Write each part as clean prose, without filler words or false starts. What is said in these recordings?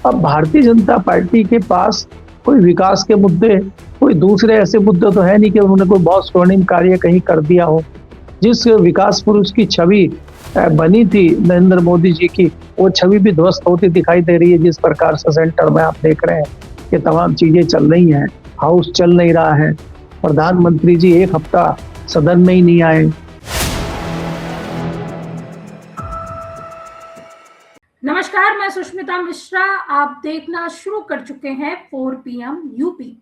अब भारतीय जनता पार्टी के पास कोई विकास के मुद्दे, कोई दूसरे ऐसे मुद्दे तो है नहीं कि उन्होंने कोई बहुत स्वर्णिम कार्य कहीं कर दिया हो। जिस विकास पुरुष की छवि बनी थी नरेंद्र मोदी जी की, वो छवि भी ध्वस्त होती दिखाई दे रही है। जिस प्रकार से सेंटर में आप देख रहे हैं कि तमाम चीजें चल रही हैं, हाउस चल नहीं रहा है, प्रधानमंत्री जी एक हफ्ता सदन में ही नहीं आए। नमस्कार, मैं सुष्मिता मिश्रा। आप देखना शुरू कर चुके हैं 4 PM यूपी।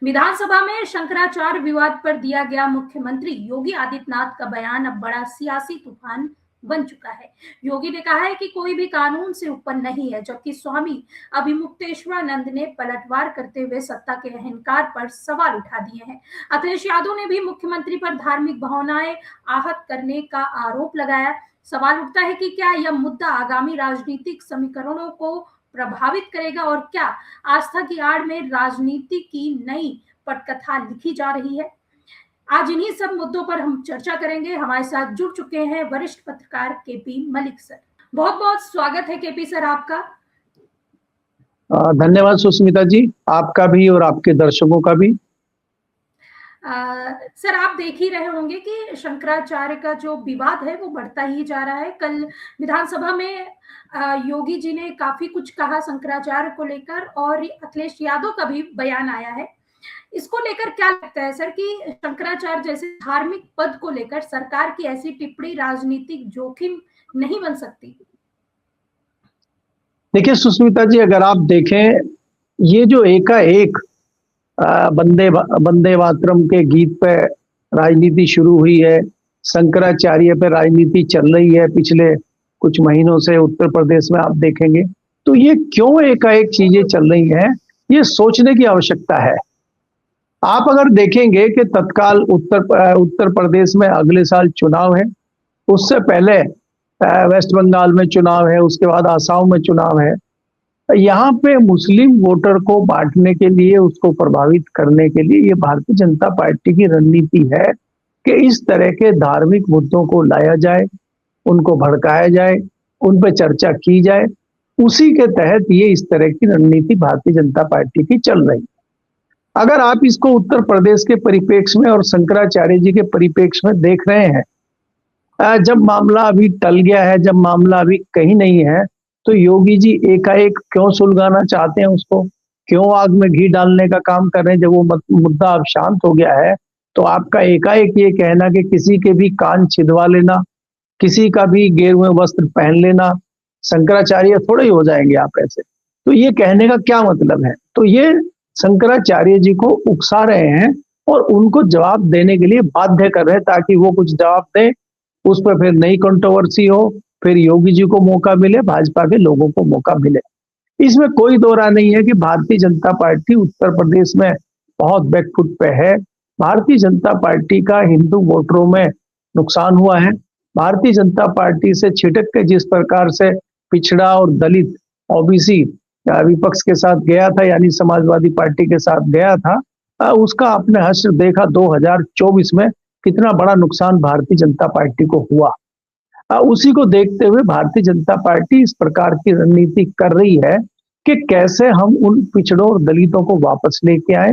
विधानसभा में शंकराचार्य विवाद पर दिया गया मुख्यमंत्री योगी आदित्यनाथ का बयान अब बड़ा सियासी तूफान बन चुका है। योगी ने कहा है कि कोई भी कानून से ऊपर नहीं है, जबकि स्वामी अभिमुक्तेश्वरानंद ने पलटवार करते हुए सत्ता के अहंकार पर सवाल उठा दिए हैं। अखिलेश यादव ने भी मुख्यमंत्री पर धार्मिक भावनाएं आहत करने का आरोप लगाया। सवाल उठता है कि क्या यह मुद्दा आगामी राजनीतिक समीकरणों को प्रभावित करेगा और क्या आस्था की आड़ में राजनीति की नई पटकथा लिखी जा रही है। आज इन्हीं सब मुद्दों पर हम चर्चा करेंगे। हमारे साथ जुड़ चुके हैं वरिष्ठ पत्रकार केपी मलिक सर। बहुत बहुत स्वागत है केपी सर आपका। धन्यवाद सुष्मिता जी, आपका भी और आपके दर्शकों का भी। सर, आप देख ही रहे होंगे कि शंकराचार्य का जो विवाद है वो बढ़ता ही जा रहा है। कल विधानसभा में योगी जी ने काफी कुछ कहा शंकराचार्य को लेकर और अखिलेश यादव का भी बयान आया है। इसको लेकर क्या लगता है सर कि शंकराचार्य जैसे धार्मिक पद को लेकर सरकार की ऐसी टिप्पणी राजनीतिक जोखिम नहीं बन सकती? देखिए सुष्मिता जी, अगर आप देखें ये जो एकाएक वंदे मातरम के गीत पे राजनीति शुरू हुई है, शंकराचार्य पे राजनीति चल रही है पिछले कुछ महीनों से उत्तर प्रदेश में, आप देखेंगे तो ये क्यों एकाएक चीजें चल रही हैं, ये सोचने की आवश्यकता है। आप अगर देखेंगे कि तत्काल उत्तर प्रदेश में अगले साल चुनाव है, उससे पहले वेस्ट बंगाल में चुनाव है, उसके बाद आसाम में चुनाव है। यहाँ पे मुस्लिम वोटर को बांटने के लिए, उसको प्रभावित करने के लिए ये भारतीय जनता पार्टी की रणनीति है कि इस तरह के धार्मिक मुद्दों को लाया जाए, उनको भड़काया जाए, उन पर चर्चा की जाए। उसी के तहत ये इस तरह की रणनीति भारतीय जनता पार्टी की चल रही है। अगर आप इसको उत्तर प्रदेश के परिप्रेक्ष्य में और शंकराचार्य जी के परिप्रेक्ष्य में देख रहे हैं, जब मामला अभी टल गया है, जब मामला अभी कहीं नहीं है, तो योगी जी एकाएक क्यों सुलगाना चाहते हैं उसको, क्यों आग में घी डालने का काम कर रहे हैं? जब वो मुद्दा अब शांत हो गया है तो आपका एकाएक ये कहना कि किसी के भी कान छिदवा लेना, किसी का भी गेरुए वस्त्र पहन लेना, शंकराचार्य थोड़े ही हो जाएंगे आप ऐसे। तो ये कहने का क्या मतलब है? तो ये शंकराचार्य जी को उकसा रहे हैं और उनको जवाब देने के लिए बाध्य कर रहे हैं, ताकि वो कुछ जवाब दें, उस पर फिर नई कंट्रोवर्सी हो, फिर योगी जी को मौका मिले, भाजपा के लोगों को मौका मिले। इसमें कोई दो राय नहीं है कि भारतीय जनता पार्टी उत्तर प्रदेश में बहुत बैकफुट पे है। भारतीय जनता पार्टी का हिंदू वोटरों में नुकसान हुआ है। भारतीय जनता पार्टी से छिटक के जिस प्रकार से पिछड़ा और दलित ओबीसी विपक्ष के साथ गया था, यानी समाजवादी पार्टी के साथ गया था, उसका आपने हश्र देखा 2024 में कितना बड़ा नुकसान भारतीय जनता पार्टी को हुआ। उसी को देखते हुए भारतीय जनता पार्टी इस प्रकार की रणनीति कर रही है कि कैसे हम उन पिछड़ों और दलितों को वापस लेके आए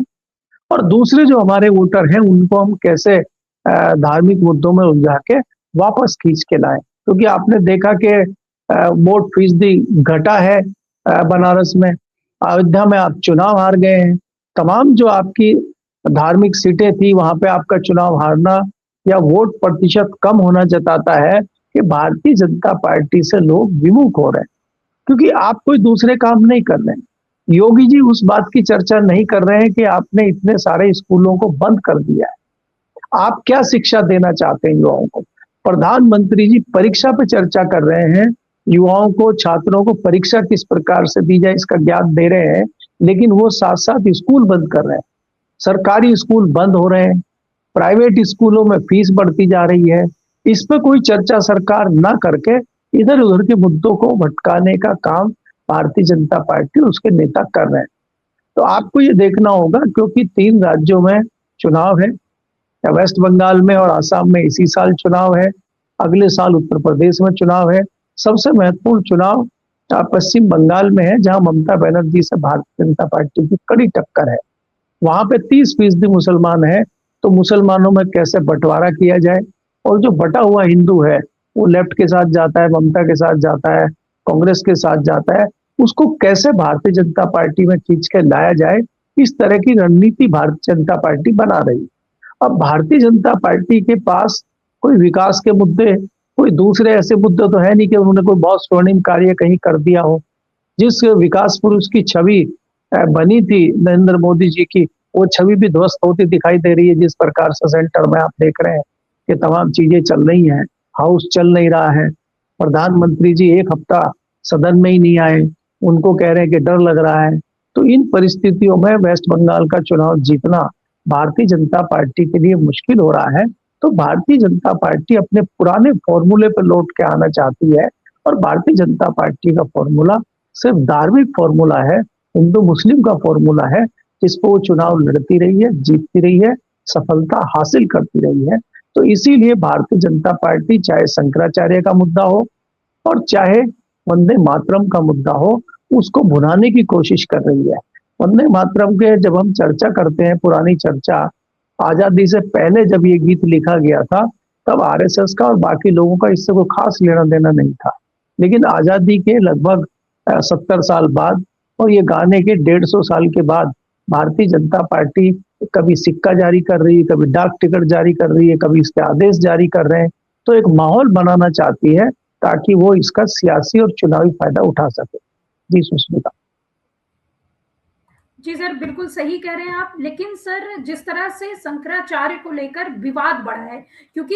और दूसरे जो हमारे वोटर हैं उनको हम कैसे धार्मिक मुद्दों में उलझा के वापस खींच के लाएं। क्योंकि आपने देखा कि वोट फीसदी घटा है बनारस में, अयोध्या में आप चुनाव हार गए हैं। तमाम जो आपकी धार्मिक सीटें थी वहां पे आपका चुनाव हारना या वोट प्रतिशत कम होना जताता है कि भारतीय जनता पार्टी से लोग विमुख हो रहे हैं, क्योंकि आप कोई दूसरे काम नहीं कर रहे हैं। योगी जी उस बात की चर्चा नहीं कर रहे हैं कि आपने इतने सारे स्कूलों को बंद कर दिया है, आप क्या शिक्षा देना चाहते हैं युवाओं को। प्रधानमंत्री जी परीक्षा पे चर्चा कर रहे हैं, युवाओं को, छात्रों को परीक्षा किस प्रकार से दी जाए इसका ज्ञान दे रहे हैं, लेकिन वो साथ साथ स्कूल बंद कर रहे हैं। सरकारी स्कूल बंद हो रहे हैं, प्राइवेट स्कूलों में फीस बढ़ती जा रही है। इस पर कोई चर्चा सरकार ना करके इधर उधर के मुद्दों को भटकाने का काम भारतीय जनता पार्टी और उसके नेता कर रहे हैं। तो आपको ये देखना होगा, क्योंकि 3 राज्यों में चुनाव है, वेस्ट बंगाल में और आसाम में इसी साल चुनाव है, अगले साल उत्तर प्रदेश में चुनाव है। सबसे महत्वपूर्ण चुनाव पश्चिम बंगाल में है, जहां ममता बनर्जी से भारतीय जनता पार्टी की कड़ी टक्कर है। वहां पे 30% मुसलमान है, तो मुसलमानों में कैसे बंटवारा किया जाए, और जो बटा हुआ हिंदू है वो लेफ्ट के साथ जाता है, ममता के साथ जाता है, कांग्रेस के साथ जाता है, उसको कैसे भारतीय जनता पार्टी में खींच के लाया जाए, इस तरह की रणनीति भारतीय जनता पार्टी बना रही है। अब भारतीय जनता पार्टी के पास कोई विकास के मुद्दे, कोई दूसरे ऐसे मुद्दे तो है नहीं कि उन्होंने कोई बहुत स्वर्णिम कार्य कहीं कर दिया हो। जिस विकास पुरुष की छवि बनी थी नरेंद्र मोदी जी की, वो छवि भी ध्वस्त होती दिखाई दे रही है। जिस प्रकार से सेंटर में आप देख रहे हैं कि तमाम चीजें चल रही हैं, हाउस चल नहीं रहा है, प्रधानमंत्री जी एक हफ्ता सदन में ही नहीं आए, उनको कह रहे हैं कि डर लग रहा है। तो इन परिस्थितियों में वेस्ट बंगाल का चुनाव जीतना भारतीय जनता पार्टी के लिए मुश्किल हो रहा है। तो भारतीय जनता पार्टी अपने पुराने फॉर्मूले पर लौट के आना चाहती है, और भारतीय जनता पार्टी का फॉर्मूला सिर्फ धार्मिक फॉर्मूला है, हिंदू मुस्लिम का फॉर्मूला है, जिस पर वो चुनाव लड़ती रही है, जीतती रही है, सफलता हासिल करती रही है। तो इसीलिए भारतीय जनता पार्टी चाहे शंकराचार्य का मुद्दा हो और चाहे वंदे मातरम का मुद्दा हो, उसको भुनाने की कोशिश कर रही है। वंदे मातरम के जब हम चर्चा करते हैं, पुरानी चर्चा, आजादी से पहले जब ये गीत लिखा गया था, तब आरएसएस का और बाकी लोगों का इससे कोई खास लेना देना नहीं था। लेकिन आजादी के लगभग 70 साल बाद और ये गाने के 150 साल के बाद भारतीय जनता पार्टी कभी सिक्का जारी कर रही है, कभी डाक टिकट जारी कर रही है, कभी इसके आदेश जारी कर रहे हैं। तो एक माहौल बनाना चाहती है ताकि वो इसका सियासी और चुनावी फायदा उठा सके। जी सुष्मिता। जी सर, बिल्कुल सही कह रहे हैं आप। लेकिन सर, जिस तरह से शंकराचार्य को लेकर विवाद बढ़ा है, क्योंकि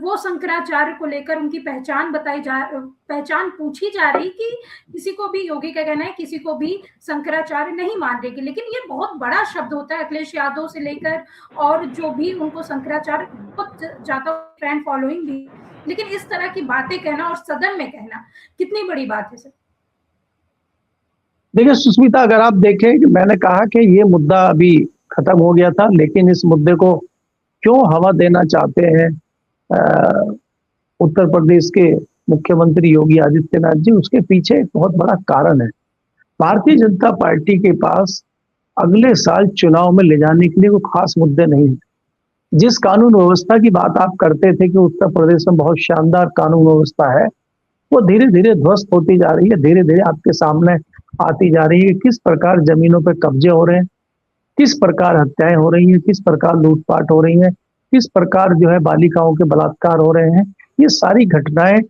वो शंकराचार्य को लेकर उनकी पहचान पूछी जा रही कि किसी को भी, योगी का कहना है, किसी को भी शंकराचार्य नहीं मान देगी। लेकिन ये बहुत बड़ा शब्द होता है, अखिलेश यादव से लेकर और जो भी उनको शंकराचार्य, बहुत ज्यादा फैन फॉलोइंग भी। लेकिन इस तरह की बातें कहना और सदन में कहना कितनी बड़ी बात है सर? देखिए सुष्मिता, अगर आप देखें कि मैंने कहा कि ये मुद्दा अभी खत्म हो गया था, लेकिन इस मुद्दे को क्यों हवा देना चाहते हैं उत्तर प्रदेश के मुख्यमंत्री योगी आदित्यनाथ जी, उसके पीछे एक बहुत बड़ा कारण है। भारतीय जनता पार्टी के पास अगले साल चुनाव में ले जाने के लिए कोई खास मुद्दे नहीं है। जिस कानून व्यवस्था की बात आप करते थे कि उत्तर प्रदेश में बहुत शानदार कानून व्यवस्था है, वो धीरे धीरे ध्वस्त होती जा रही है, धीरे धीरे आपके सामने आती जा रही है। किस प्रकार जमीनों पर कब्जे हो रहे हैं, किस प्रकार हत्याएं हो रही हैं, किस प्रकार लूटपाट हो रही हैं, किस प्रकार जो है बालिकाओं के बलात्कार हो रहे हैं। ये सारी घटनाएं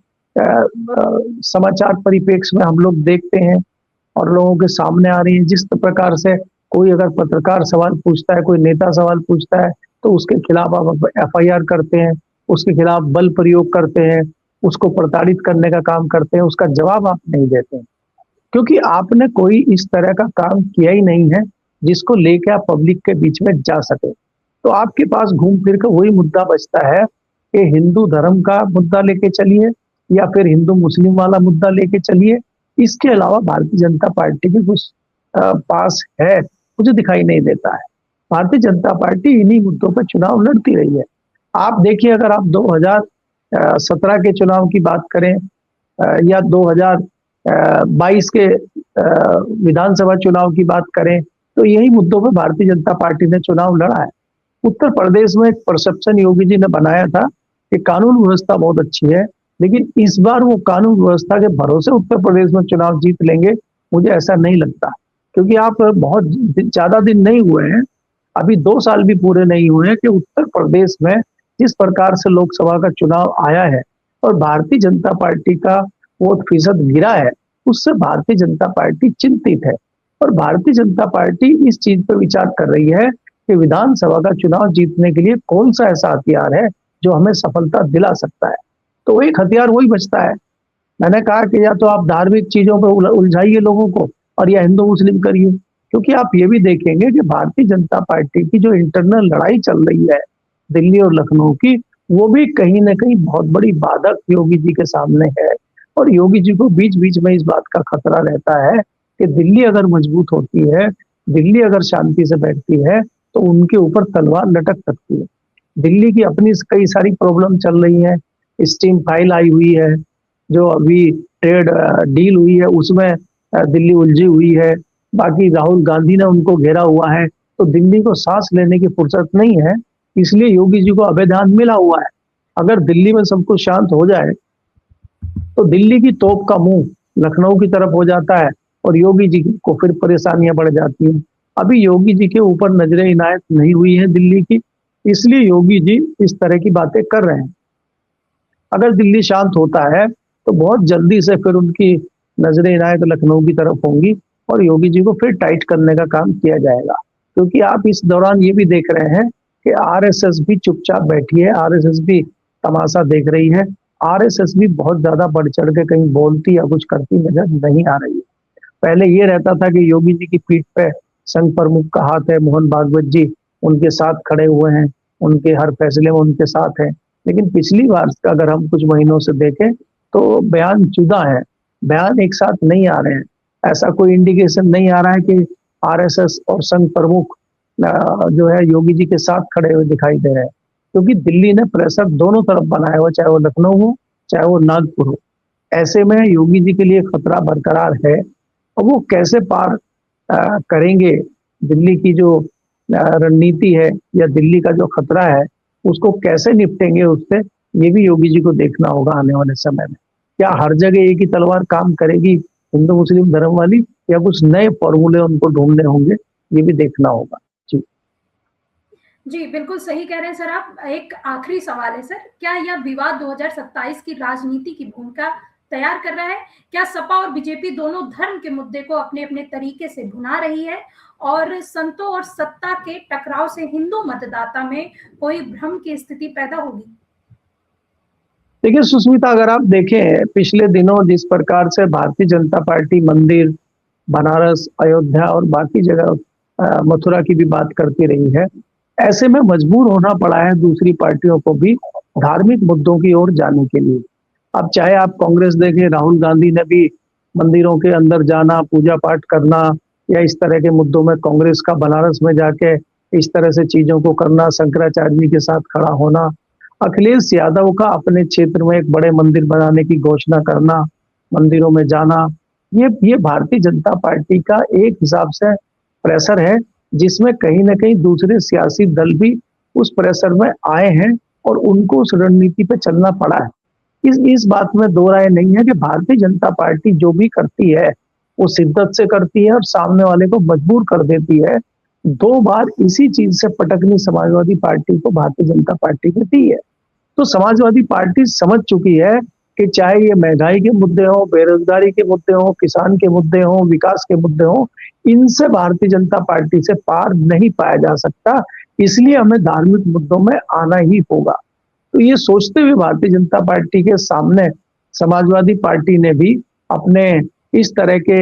समाचार परिप्रेक्ष्य में हम लोग देखते हैं और लोगों के सामने आ रही है। जिस प्रकार से कोई अगर पत्रकार सवाल पूछता है, कोई नेता सवाल पूछता है, तो उसके खिलाफ आप एफआईआर करते हैं, उसके खिलाफ बल प्रयोग करते हैं, उसको प्रताड़ित करने का काम करते हैं, उसका जवाब आप नहीं देते हैं, क्योंकि आपने कोई इस तरह का काम किया ही नहीं है जिसको लेके आप पब्लिक के बीच में जा सके। तो आपके पास घूम फिर कर वही मुद्दा बचता है कि हिंदू धर्म का मुद्दा लेके चलिए या फिर हिंदू मुस्लिम वाला मुद्दा लेके चलिए। इसके अलावा भारतीय जनता पार्टी के कुछ पास है, मुझे दिखाई नहीं देता है। भारतीय जनता पार्टी इन्हीं मुद्दों पर चुनाव लड़ती रही है। आप देखिए, अगर आप 2017 के चुनाव की बात करें या 2022 के विधानसभा चुनाव की बात करें, तो यही मुद्दों पर भारतीय जनता पार्टी ने चुनाव लड़ा है। उत्तर प्रदेश में एक परसेप्शन योगी जी ने बनाया था कि कानून व्यवस्था बहुत अच्छी है, लेकिन इस बार वो कानून व्यवस्था के भरोसे उत्तर प्रदेश में चुनाव जीत लेंगे, मुझे ऐसा नहीं लगता। क्योंकि आप बहुत ज्यादा दिन नहीं हुए हैं, अभी 2 साल भी पूरे नहीं हुए हैं कि उत्तर प्रदेश में जिस प्रकार से लोकसभा का चुनाव आया है और भारतीय जनता पार्टी का वोट फीसद गिरा है, उससे भारतीय जनता पार्टी चिंतित है। और भारतीय जनता पार्टी इस चीज पर विचार कर रही है कि विधानसभा का चुनाव जीतने के लिए कौन सा ऐसा हथियार है जो हमें सफलता दिला सकता है। तो एक हथियार वही बचता है। मैंने कहा कि या तो आप धार्मिक चीजों पर उलझाइए लोगों को और या हिंदू मुस्लिम करिए, क्योंकि आप ये भी देखेंगे कि भारतीय जनता पार्टी की जो इंटरनल लड़ाई चल रही है दिल्ली और लखनऊ की, वो भी कहीं ना कहीं बहुत बड़ी बाधक योगी जी के सामने है। और योगी जी को बीच बीच में इस बात का खतरा रहता है कि दिल्ली अगर मजबूत होती है, दिल्ली अगर शांति से बैठती है, तो उनके ऊपर तलवार लटक सकती है। दिल्ली की अपनी कई सारी प्रॉब्लम चल रही है, स्टीम फाइल आई हुई है जो अभी ट्रेड डील हुई है उसमें दिल्ली उलझी हुई है। बाकी राहुल गांधी ने उनको घेरा हुआ है, तो दिल्ली को सांस लेने की फुर्सत नहीं है। इसलिए योगी जी को अभय मिला हुआ है। अगर दिल्ली में सब कुछ शांत हो जाए तो दिल्ली की तोप का मुंह लखनऊ की तरफ हो जाता है और योगी जी को फिर परेशानियां बढ़ जाती हैं। अभी योगी जी के ऊपर नजरें इनायत नहीं हुई है दिल्ली की, इसलिए योगी जी इस तरह की बातें कर रहे हैं। अगर दिल्ली शांत होता है तो बहुत जल्दी से फिर उनकी नजरें इनायत लखनऊ की तरफ होंगी और योगी जी को फिर टाइट करने का काम किया जाएगा। क्योंकि आप इस दौरान ये भी देख रहे हैं कि आरएसएस भी चुपचाप बैठी है, आरएसएस भी तमाशा देख रही है। आरएसएस भी बहुत ज्यादा बढ़ चढ़ के कहीं बोलती या कुछ करती नजर नहीं आ रही है। पहले ये रहता था कि योगी जी की पीठ पे संघ प्रमुख का हाथ है, मोहन भागवत जी उनके साथ खड़े हुए हैं, उनके हर फैसले में उनके साथ हैं। लेकिन पिछली बार अगर हम कुछ महीनों से देखें तो बयान जुदा है, बयान एक साथ नहीं आ रहे हैं। ऐसा कोई इंडिकेशन नहीं आ रहा है कि आरएसएस और संघ प्रमुख जो है योगी जी के साथ खड़े हुए दिखाई दे रहे हैं। क्योंकि दिल्ली ने प्रेशर दोनों तरफ बनाया हुआ, चाहे वो लखनऊ हो चाहे वो नागपुर हो। ऐसे में योगी जी के लिए खतरा बरकरार है और वो कैसे पार करेंगे दिल्ली की जो रणनीति है या दिल्ली का जो खतरा है उसको कैसे निपटेंगे उससे, ये भी योगी जी को देखना होगा आने वाले समय में। क्या हर जगह एक ही तलवार काम करेगी हिंदू मुस्लिम धर्म वाली, या कुछ नए फॉर्मूले उनको ढूंढने होंगे, ये भी देखना होगा। जी बिल्कुल सही कह रहे हैं सर आप। एक आखिरी सवाल है सर, क्या यह विवाद 2027 की राजनीति की भूमिका तैयार कर रहा है? क्या सपा और बीजेपी दोनों धर्म के मुद्दे को अपने अपने तरीके से भुना रही है और संतों और सत्ता के टकराव से हिंदू मतदाता में कोई भ्रम की स्थिति पैदा होगी? देखिए सुष्मिता, अगर आप देखें पिछले दिनों जिस प्रकार से भारतीय जनता पार्टी मंदिर, बनारस, अयोध्या और बाकी जगह मथुरा की भी बात करती रही है, ऐसे में मजबूर होना पड़ा है दूसरी पार्टियों को भी धार्मिक मुद्दों की ओर जाने के लिए। अब चाहे आप कांग्रेस देखें, राहुल गांधी ने भी मंदिरों के अंदर जाना, पूजा पाठ करना या इस तरह के मुद्दों में कांग्रेस का बनारस में जाके इस तरह से चीजों को करना, शंकराचार्य जी के साथ खड़ा होना, अखिलेश यादव का अपने क्षेत्र में एक बड़े मंदिर बनाने की घोषणा करना, मंदिरों में जाना, ये भारतीय जनता पार्टी का एक हिसाब से प्रेशर है जिसमें कहीं ना कहीं दूसरे सियासी दल भी उस प्रेशर में आए हैं और उनको उस रणनीति पे चलना पड़ा है। इस बात में दो राय नहीं है कि भारतीय जनता पार्टी जो भी करती है वो शिद्दत से करती है और सामने वाले को मजबूर कर देती है। 2 बार इसी चीज से पटकनी समाजवादी पार्टी को भारतीय जनता पार्टी ने दी है। तो समाजवादी पार्टी समझ चुकी है कि चाहे ये महंगाई के मुद्दे हो, बेरोजगारी के मुद्दे हो, किसान के मुद्दे हो, विकास के मुद्दे हो, इनसे भारतीय जनता पार्टी से पार नहीं पाया जा सकता। इसलिए हमें धार्मिक मुद्दों में आना ही होगा। तो ये सोचते हुए भारतीय जनता पार्टी के सामने समाजवादी पार्टी ने भी अपने इस तरह के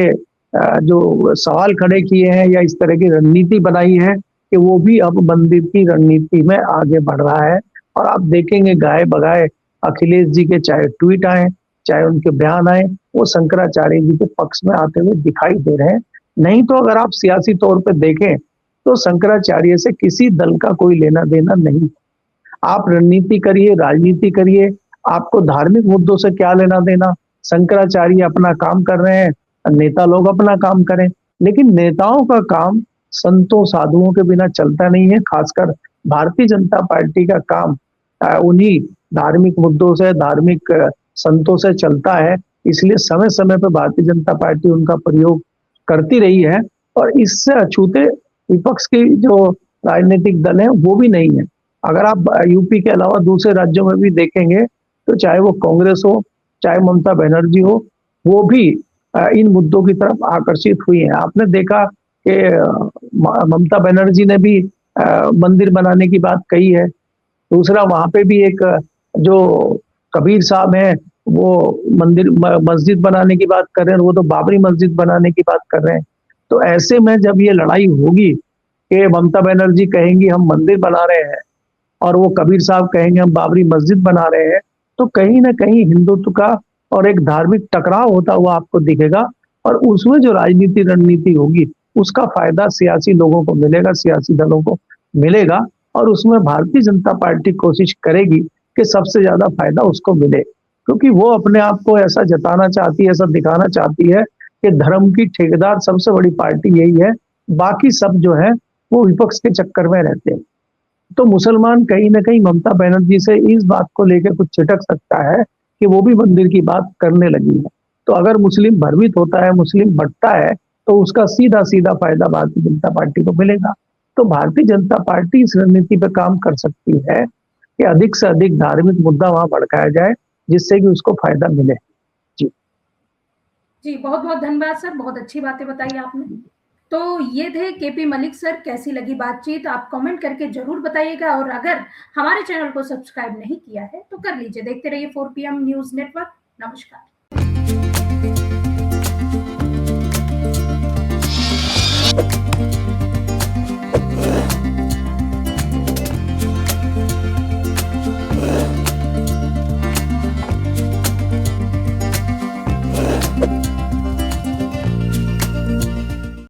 जो सवाल खड़े किए हैं या इस तरह की रणनीति बनाई है कि वो भी अब मंदिर की रणनीति में आगे बढ़ रहा है। और आप देखेंगे गाए बगाए अखिलेश जी के चाहे ट्वीट आए, चाहे उनके बयान आए, वो शंकराचार्य जी के पक्ष में आते हुए दिखाई दे रहे हैं। नहीं तो अगर आप सियासी तौर पे देखें तो शंकराचार्य से किसी दल का कोई लेना देना नहीं। आप रणनीति करिए, राजनीति करिए, आपको धार्मिक मुद्दों से क्या लेना देना। शंकराचार्य अपना काम कर रहे हैं, नेता लोग अपना काम करें, लेकिन नेताओं का काम संतों साधुओं के बिना चलता नहीं है। खासकर भारतीय जनता पार्टी का काम उन्हीं धार्मिक मुद्दों से, धार्मिक संतों से चलता है। इसलिए समय समय पर भारतीय जनता पार्टी उनका प्रयोग करती रही है और इससे अछूते विपक्ष के जो राजनीतिक दल हैं वो भी नहीं है। अगर आप यूपी के अलावा दूसरे राज्यों में भी देखेंगे तो चाहे वो कांग्रेस हो, चाहे ममता बनर्जी हो, वो भी इन मुद्दों की तरफ आकर्षित हुई हैं। आपने देखा कि ममता बनर्जी ने भी मंदिर बनाने की बात कही है। दूसरा वहां पे भी एक जो कबीर साहब हैं वो मस्जिद बनाने की बात कर रहे हैं, वो तो बाबरी मस्जिद बनाने की बात कर रहे हैं। तो ऐसे में जब ये लड़ाई होगी कि ममता बनर्जी कहेंगी हम मंदिर बना रहे हैं और वो कबीर साहब कहेंगे हम बाबरी मस्जिद बना रहे हैं, तो कहीं ना कहीं हिंदुत्व का और एक धार्मिक टकराव होता हुआ आपको दिखेगा। और उसमें जो राजनीति रणनीति होगी उसका फायदा सियासी लोगों को मिलेगा, सियासी दलों को मिलेगा, और उसमें भारतीय जनता पार्टी कोशिश करेगी कि सबसे ज्यादा फायदा उसको मिले। क्योंकि वो अपने आप को ऐसा जताना चाहती है, ऐसा दिखाना चाहती है कि धर्म की ठेकेदार सबसे बड़ी पार्टी यही है, बाकी सब जो है वो विपक्ष के चक्कर में रहते हैं। तो मुसलमान कहीं ना कहीं ममता बनर्जी से इस बात को लेकर कुछ छिटक सकता है कि वो भी मंदिर की बात करने लगी है। तो अगर मुस्लिम भ्रमित होता है, मुस्लिम बढ़ता है, तो उसका सीधा सीधा फायदा भारतीय जनता पार्टी को मिलेगा। तो भारतीय जनता पार्टी इस रणनीति पर काम कर सकती है कि अधिक से अधिक धार्मिक मुद्दा वहां भड़काया जाए, जिससे कि उसको फायदा मिले। जी जी, बहुत बहुत धन्यवाद सर, बहुत अच्छी बातें बताई आपने। तो ये थे केपी मलिक सर। कैसी लगी बातचीत आप कमेंट करके जरूर बताइएगा, और अगर हमारे चैनल को सब्सक्राइब नहीं किया है तो कर लीजिए। देखते रहिए 4 PM न्यूज नेटवर्क। नमस्कार।